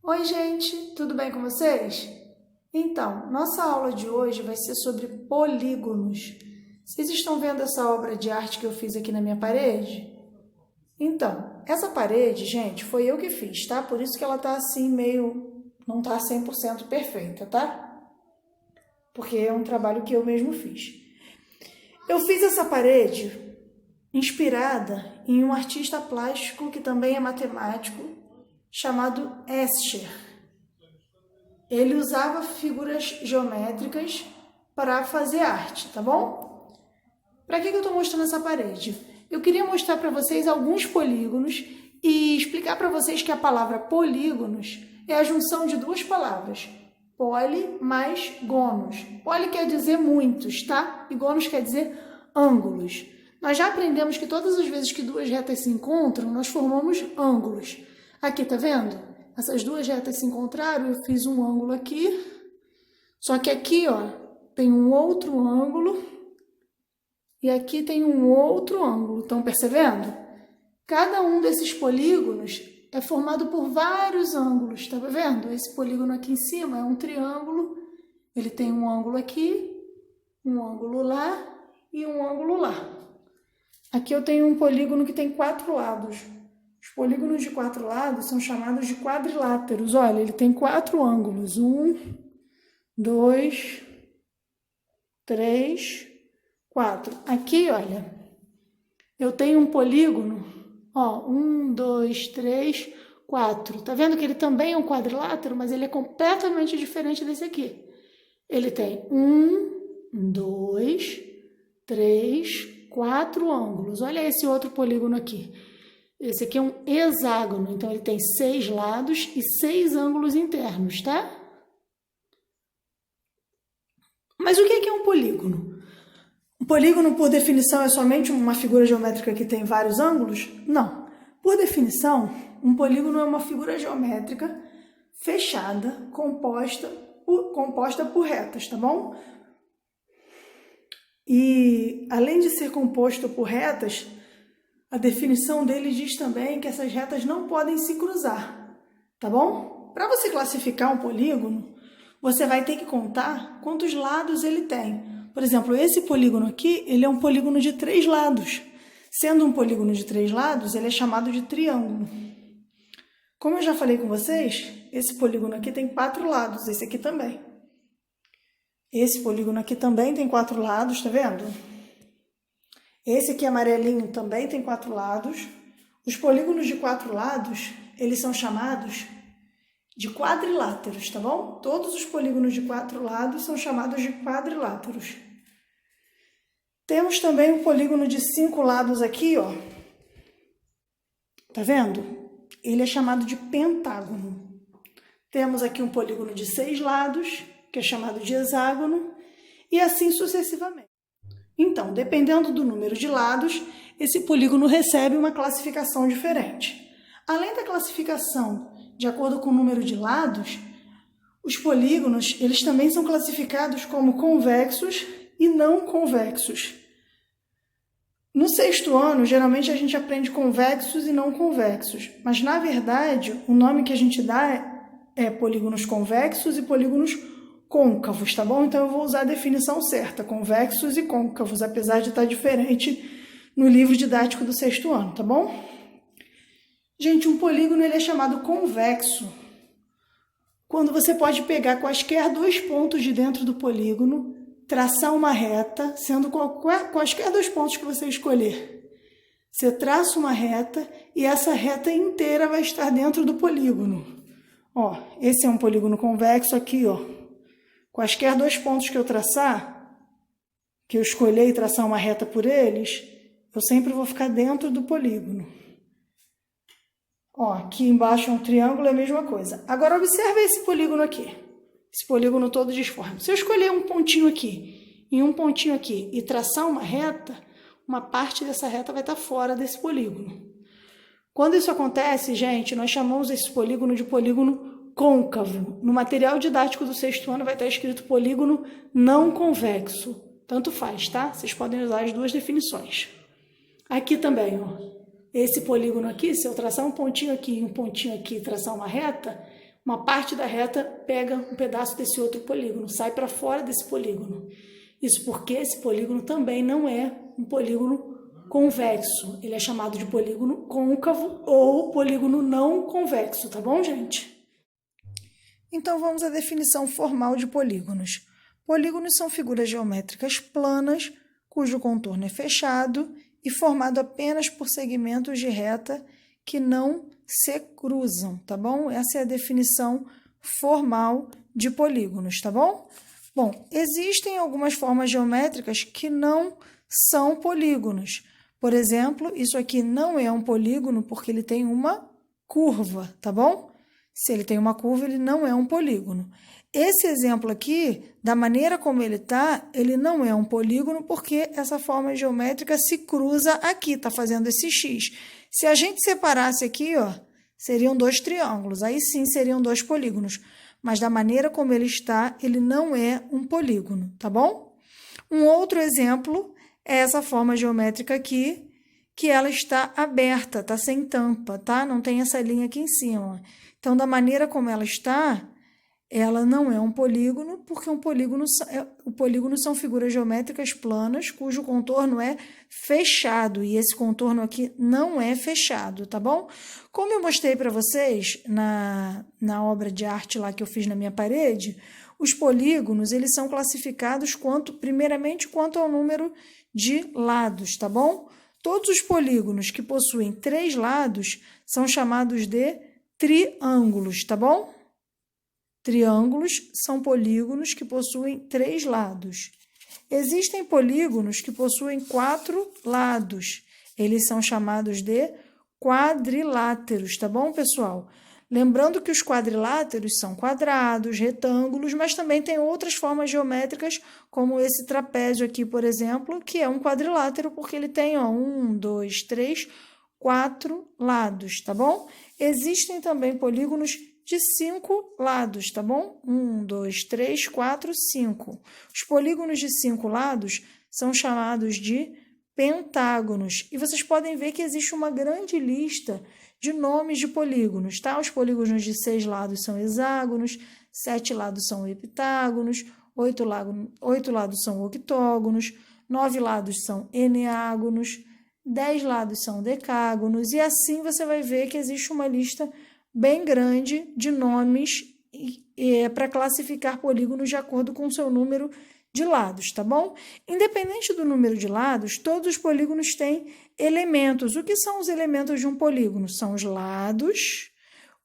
Oi, gente, tudo bem com vocês? Então, nossa aula de hoje vai ser sobre polígonos. Vocês estão vendo essa obra de arte que eu fiz aqui na minha parede? Então, essa parede, gente, foi eu que fiz, tá? Por isso que ela tá assim não tá 100% perfeita, tá? Porque é um trabalho que eu mesmo fiz. Eu fiz essa parede inspirada em um artista plástico que também é matemático, chamado Escher. Ele usava figuras geométricas para fazer arte, tá bom? Para que eu estou mostrando essa parede? Eu queria mostrar para vocês alguns polígonos e explicar para vocês que a palavra polígonos é a junção de duas palavras, poli mais gonos. Poli quer dizer muitos, tá? E gonos quer dizer ângulos. Nós já aprendemos que todas as vezes que duas retas se encontram, nós formamos ângulos. Aqui, tá vendo? Essas duas retas se encontraram, eu fiz um ângulo aqui, só que aqui, ó, tem um outro ângulo e aqui tem um outro ângulo. Estão percebendo? Cada um desses polígonos é formado por vários ângulos, tá vendo? Esse polígono aqui em cima é um triângulo, ele tem um ângulo aqui, um ângulo lá e um ângulo lá. Aqui eu tenho um polígono que tem 4 lados. Os polígonos de 4 lados são chamados de quadriláteros. Olha, ele tem 4 ângulos. 1, 2, 3, 4. Aqui, olha, eu tenho um polígono, ó, 1, 2, 3, 4. Tá vendo que ele também é um quadrilátero, mas ele é completamente diferente desse aqui. Ele tem 1, 2, 3, 4 ângulos. Olha esse outro polígono aqui. Esse aqui é um hexágono, então ele tem 6 lados e 6 ângulos internos, tá? Mas o que é um polígono? Um polígono, por definição, é somente uma figura geométrica que tem vários ângulos? Não. Por definição, um polígono é uma figura geométrica fechada, composta por retas, tá bom? E, além de ser composto por retas, a definição dele diz também que essas retas não podem se cruzar, tá bom? Para você classificar um polígono, você vai ter que contar quantos lados ele tem. Por exemplo, esse polígono aqui, ele é um polígono de 3 lados. Sendo um polígono de 3 lados, ele é chamado de triângulo. Como eu já falei com vocês, esse polígono aqui tem 4 lados, esse aqui também. Esse polígono aqui também tem 4 lados, tá vendo? Esse aqui amarelinho também tem 4 lados. Os polígonos de 4 lados, eles são chamados de quadriláteros, tá bom? Todos os polígonos de 4 lados são chamados de quadriláteros. Temos também o polígono de 5 lados aqui, ó. Tá vendo? Ele é chamado de pentágono. Temos aqui um polígono de 6 lados, que é chamado de hexágono, e assim sucessivamente. Então, dependendo do número de lados, esse polígono recebe uma classificação diferente. Além da classificação de acordo com o número de lados, os polígonos eles também são classificados como convexos e não convexos. No 6º ano, geralmente a gente aprende convexos e não convexos, mas na verdade o nome que a gente dá é polígonos convexos e polígonos côncavos, tá bom? Então eu vou usar a definição certa, convexos e côncavos, apesar de estar diferente no livro didático do 6º ano, tá bom? Gente, um polígono ele é chamado convexo quando você pode pegar quaisquer 2 pontos de dentro do polígono, traçar uma reta, sendo quaisquer 2 pontos que você escolher. Você traça uma reta e essa reta inteira vai estar dentro do polígono. Ó, esse é um polígono convexo aqui, ó. Quaisquer 2 pontos que eu traçar, que eu escolher e traçar uma reta por eles, eu sempre vou ficar dentro do polígono. Ó, aqui embaixo é um triângulo, é a mesma coisa. Agora, observe esse polígono aqui. Esse polígono todo disforme. Se eu escolher um pontinho aqui e um pontinho aqui e traçar uma reta, uma parte dessa reta vai estar fora desse polígono. Quando isso acontece, gente, nós chamamos esse polígono de polígono côncavo. No material didático do 6º ano vai estar escrito polígono não convexo. Tanto faz, tá? Vocês podem usar as 2 definições. Aqui também, ó. Esse polígono aqui, se eu traçar um pontinho aqui e um pontinho aqui e traçar uma reta, uma parte da reta pega um pedaço desse outro polígono, sai para fora desse polígono. Isso porque esse polígono também não é um polígono convexo. Ele é chamado de polígono côncavo ou polígono não convexo, tá bom, gente? Então, vamos à definição formal de polígonos. Polígonos são figuras geométricas planas, cujo contorno é fechado e formado apenas por segmentos de reta que não se cruzam, tá bom? Essa é a definição formal de polígonos, tá bom? Bom, existem algumas formas geométricas que não são polígonos. Por exemplo, isso aqui não é um polígono porque ele tem uma curva, tá bom? Se ele tem uma curva, ele não é um polígono. Esse exemplo aqui, da maneira como ele está, ele não é um polígono porque essa forma geométrica se cruza aqui, está fazendo esse X. Se a gente separasse aqui, ó, seriam dois triângulos, aí sim seriam dois polígonos. Mas da maneira como ele está, ele não é um polígono, tá bom? Um outro exemplo é essa forma geométrica aqui, que ela está aberta, está sem tampa, tá? Não tem essa linha aqui em cima. Então, da maneira como ela está, ela não é um polígono, porque o polígono são figuras geométricas planas, cujo contorno é fechado, e esse contorno aqui não é fechado, tá bom? Como eu mostrei para vocês na obra de arte lá que eu fiz na minha parede, os polígonos, eles são classificados primeiramente quanto ao número de lados, tá bom? Todos os polígonos que possuem 3 lados são chamados de triângulos, tá bom? Triângulos são polígonos que possuem 3 lados. Existem polígonos que possuem 4 lados. Eles são chamados de quadriláteros, tá bom, pessoal? Lembrando que os quadriláteros são quadrados, retângulos, mas também tem outras formas geométricas, como esse trapézio aqui, por exemplo, que é um quadrilátero, porque ele tem, ó, 1, 2, 3, 4 lados, tá bom? Existem também polígonos de 5 lados, tá bom? 1, 2, 3, 4, 5. Os polígonos de 5 lados são chamados de pentágonos. E vocês podem ver que existe uma grande lista de nomes de polígonos, tá? Os polígonos de 6 lados são hexágonos, 7 lados são heptágonos, 8 lados são octógonos, 9 lados são eneágonos, 10 lados são decágonos, e assim você vai ver que existe uma lista bem grande de nomes para classificar polígonos de acordo com o seu número de lados, tá bom? Independente do número de lados, todos os polígonos têm elementos. O que são os elementos de um polígono? São os lados,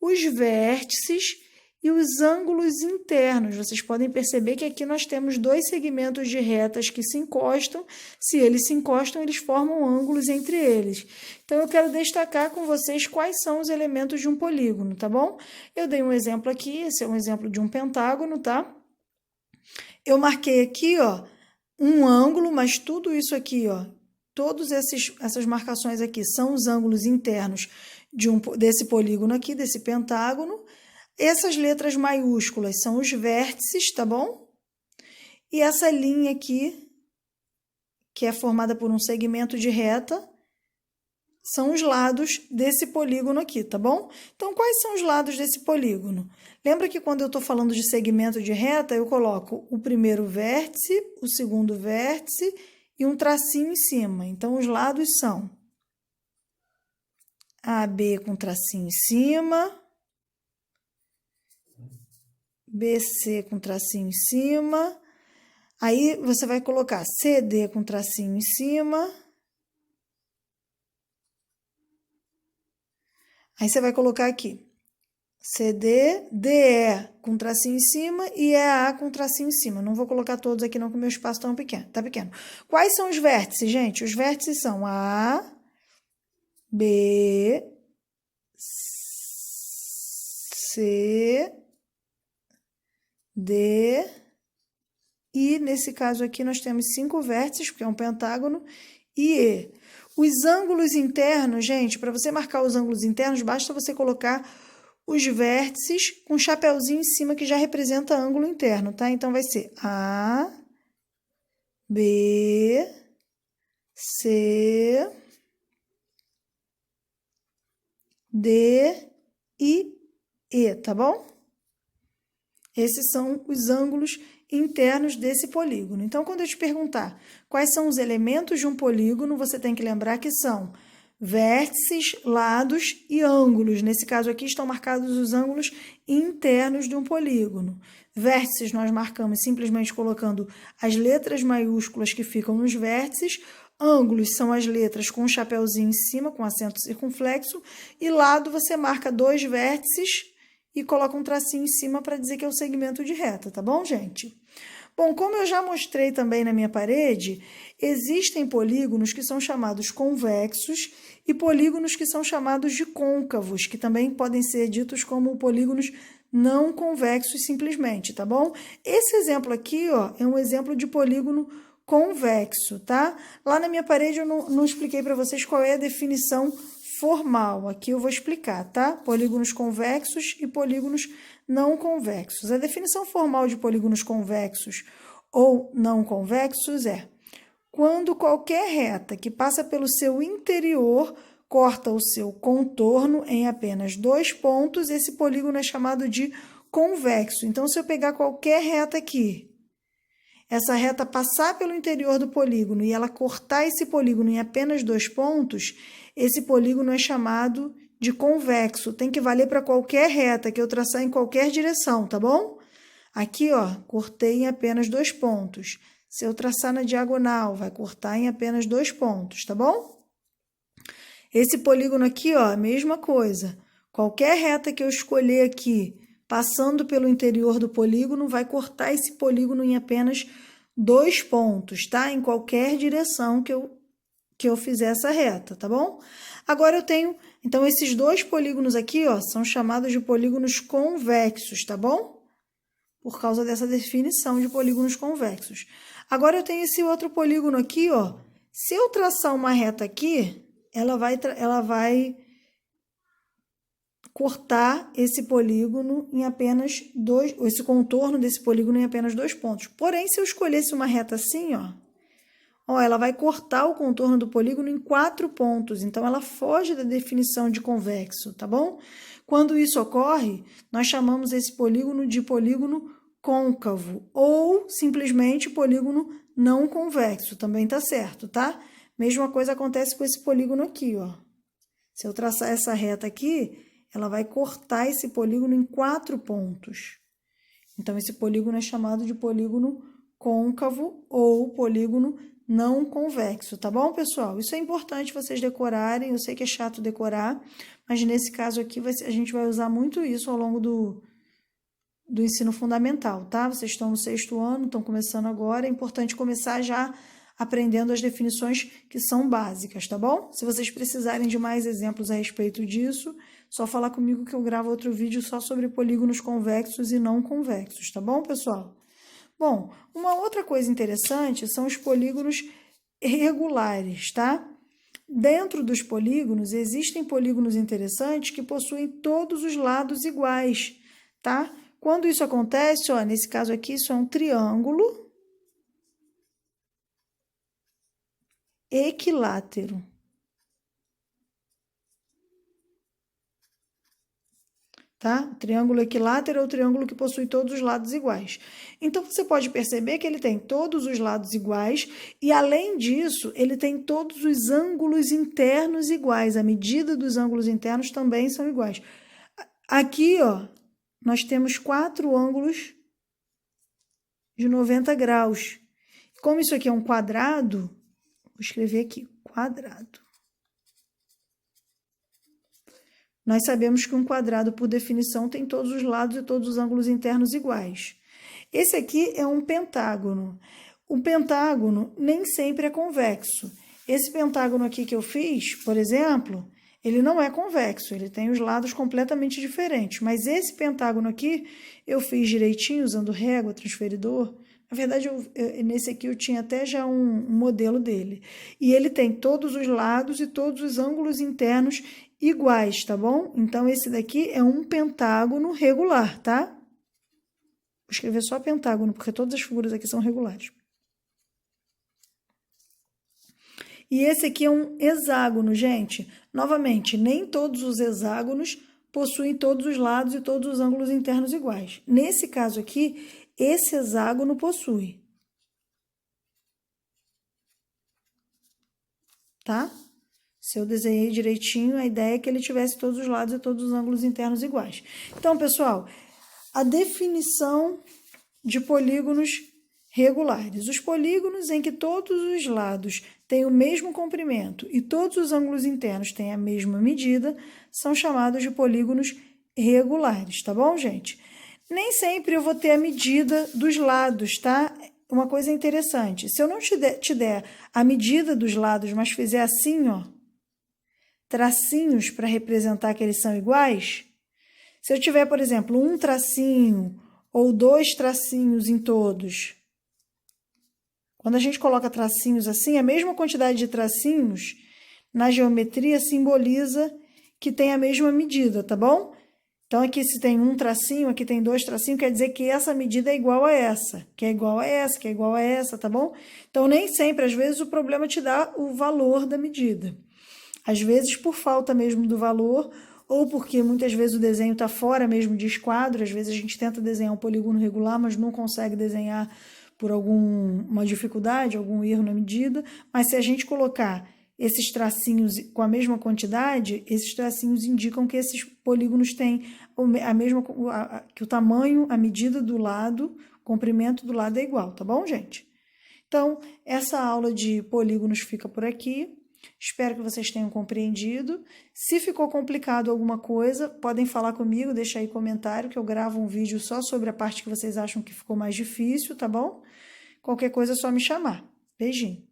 os vértices e os ângulos internos. Vocês podem perceber que aqui nós temos 2 segmentos de retas que se encostam. Se eles se encostam, eles formam ângulos entre eles. Então, eu quero destacar com vocês quais são os elementos de um polígono, tá bom? Eu dei um exemplo aqui, esse é um exemplo de um pentágono, tá? Eu marquei aqui, ó, um ângulo, mas tudo isso aqui, ó, todas essas marcações aqui são os ângulos internos desse polígono aqui, desse pentágono. Essas letras maiúsculas são os vértices, tá bom? E essa linha aqui, que é formada por um segmento de reta, são os lados desse polígono aqui, tá bom? Então, quais são os lados desse polígono? Lembra que quando eu estou falando de segmento de reta, eu coloco o primeiro vértice, o segundo vértice e um tracinho em cima. Então, os lados são AB com tracinho em cima, BC com tracinho em cima, aí você vai colocar CD com tracinho em cima, aí você vai colocar aqui CD, DE com tracinho em cima e EA com tracinho em cima. Não vou colocar todos aqui não, que o meu espaço tá pequeno. Quais são os vértices, gente? Os vértices são A, B, C, D, e nesse caso aqui nós temos 5 vértices, porque é um pentágono, e E. Os ângulos internos, gente, para você marcar os ângulos internos, basta você colocar os vértices com um chapeuzinho em cima que já representa ângulo interno, tá? Então, vai ser A, B, C, D e E, tá bom? Esses são os ângulos internos desse polígono. Então, quando eu te perguntar quais são os elementos de um polígono, você tem que lembrar que são vértices, lados e ângulos. Nesse caso aqui estão marcados os ângulos internos de um polígono. Vértices nós marcamos simplesmente colocando as letras maiúsculas que ficam nos vértices. Ângulos são as letras com um chapéuzinho em cima, com acento circunflexo. E lado você marca 2 vértices e coloca um tracinho em cima para dizer que é o segmento de reta, tá bom, gente? Bom, como eu já mostrei também na minha parede, existem polígonos que são chamados convexos e polígonos que são chamados de côncavos, que também podem ser ditos como polígonos não convexos simplesmente, tá bom? Esse exemplo aqui, ó, é um exemplo de polígono convexo, tá? Lá na minha parede eu não expliquei para vocês qual é a definição formal. Aqui eu vou explicar, tá? Polígonos convexos e polígonos não convexos. A definição formal de polígonos convexos ou não convexos é: quando qualquer reta que passa pelo seu interior corta o seu contorno em apenas 2 pontos, esse polígono é chamado de convexo. Então, se eu pegar qualquer reta aqui, essa reta passar pelo interior do polígono e ela cortar esse polígono em apenas 2 pontos, esse polígono é chamado de convexo. Tem que valer para qualquer reta que eu traçar em qualquer direção, tá bom? Aqui, ó, cortei em apenas 2 pontos. Se eu traçar na diagonal, vai cortar em apenas 2 pontos, tá bom? Esse polígono aqui, ó, a mesma coisa. Qualquer reta que eu escolher aqui, passando pelo interior do polígono, vai cortar esse polígono em apenas 2 pontos, tá? Em qualquer direção que eu fizer essa reta, tá bom? Agora eu tenho, então, esses 2 polígonos aqui, ó, são chamados de polígonos convexos, tá bom? Por causa dessa definição de polígonos convexos. Agora eu tenho esse outro polígono aqui, ó. Se eu traçar uma reta aqui, ela vai cortar esse polígono em apenas 2, esse contorno desse polígono em apenas 2 pontos. Porém, se eu escolhesse uma reta assim, ó, ela vai cortar o contorno do polígono em 4 pontos. Então, ela foge da definição de convexo, tá bom? Quando isso ocorre, nós chamamos esse polígono de polígono côncavo ou simplesmente polígono não convexo. Também tá certo, tá? Mesma coisa acontece com esse polígono aqui, ó. Se eu traçar essa reta aqui, ela vai cortar esse polígono em 4 pontos. Então, esse polígono é chamado de polígono côncavo ou polígono não convexo, tá bom, pessoal? Isso é importante vocês decorarem, eu sei que é chato decorar, mas nesse caso aqui a gente vai usar muito isso ao longo do ensino fundamental, tá? Vocês estão no 6º ano, estão começando agora, é importante começar já aprendendo as definições que são básicas, tá bom? Se vocês precisarem de mais exemplos a respeito disso, só falar comigo que eu gravo outro vídeo só sobre polígonos convexos e não convexos, tá bom, pessoal? Bom, uma outra coisa interessante são os polígonos regulares, tá? Dentro dos polígonos, existem polígonos interessantes que possuem todos os lados iguais, tá? Quando isso acontece, ó, nesse caso aqui, isso é um triângulo equilátero. Tá? O triângulo equilátero é o triângulo que possui todos os lados iguais. Então, você pode perceber que ele tem todos os lados iguais e, além disso, ele tem todos os ângulos internos iguais. A medida dos ângulos internos também são iguais. Aqui, ó, nós temos 4 ângulos de 90 graus. Como isso aqui é um quadrado, vou escrever aqui, quadrado. Nós sabemos que um quadrado, por definição, tem todos os lados e todos os ângulos internos iguais. Esse aqui é um pentágono. O pentágono nem sempre é convexo. Esse pentágono aqui que eu fiz, por exemplo, ele não é convexo, ele tem os lados completamente diferentes. Mas esse pentágono aqui, eu fiz direitinho, usando régua, transferidor. Na verdade, nesse aqui eu tinha até já um modelo dele. E ele tem todos os lados e todos os ângulos internos iguais, tá bom? Então, esse daqui é um pentágono regular, tá? Vou escrever só pentágono, porque todas as figuras aqui são regulares. E esse aqui é um hexágono, gente. Novamente, nem todos os hexágonos possuem todos os lados e todos os ângulos internos iguais. Nesse caso aqui, esse hexágono possui. Tá? Se eu desenhei direitinho, a ideia é que ele tivesse todos os lados e todos os ângulos internos iguais. Então, pessoal, a definição de polígonos regulares. Os polígonos em que todos os lados têm o mesmo comprimento e todos os ângulos internos têm a mesma medida são chamados de polígonos regulares, tá bom, gente? Nem sempre eu vou ter a medida dos lados, tá? Uma coisa interessante, se eu não te der a medida dos lados, mas fizer assim, ó, tracinhos para representar que eles são iguais, se eu tiver, por exemplo, um tracinho ou dois tracinhos em todos, quando a gente coloca tracinhos assim, a mesma quantidade de tracinhos na geometria simboliza que tem a mesma medida, tá bom? Então, aqui se tem um tracinho, aqui tem dois tracinhos, quer dizer que essa medida é igual a essa, que é igual a essa, que é igual a essa, tá bom? Então, nem sempre, às vezes, o problema te dá o valor da medida. Às vezes, por falta mesmo do valor, ou porque muitas vezes o desenho está fora mesmo de esquadro, às vezes a gente tenta desenhar um polígono regular, mas não consegue desenhar por alguma dificuldade, algum erro na medida, mas se a gente colocar esses tracinhos com a mesma quantidade, esses tracinhos indicam que esses polígonos têm a mesma, que o tamanho, a medida do lado, o comprimento do lado é igual, tá bom, gente? Então, essa aula de polígonos fica por aqui. Espero que vocês tenham compreendido. Se ficou complicado alguma coisa, podem falar comigo, deixa aí comentário que eu gravo um vídeo só sobre a parte que vocês acham que ficou mais difícil, tá bom? Qualquer coisa é só me chamar. Beijinho.